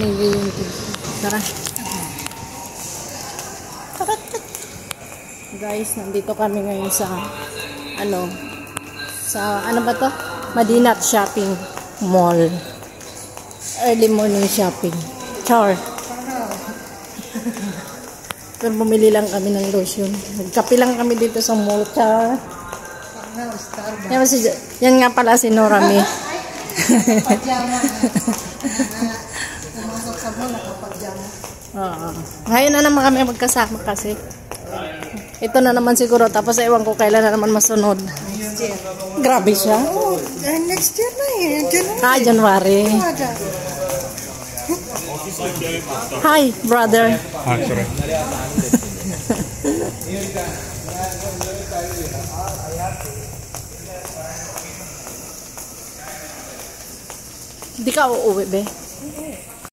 pinili yung tara. Guys, nandito kami ngayon sa ano ba to? Madinat Shopping Mall. Early morning shopping. Char. Pero bumili lang kami ng lotion. Nagkape lang kami dito sa mall. Char. Yan nga pala si Nora May. Pumasok sa mall, nakapag-jama. Ngayon na naman kami magkasama kasi. Ito na naman siguro. Tapos ewan ko kailan na naman masunod. Next year. Grabe siya. Next year na eh. January. Hi, brother. Sorry. Hindi ka uuwi, be?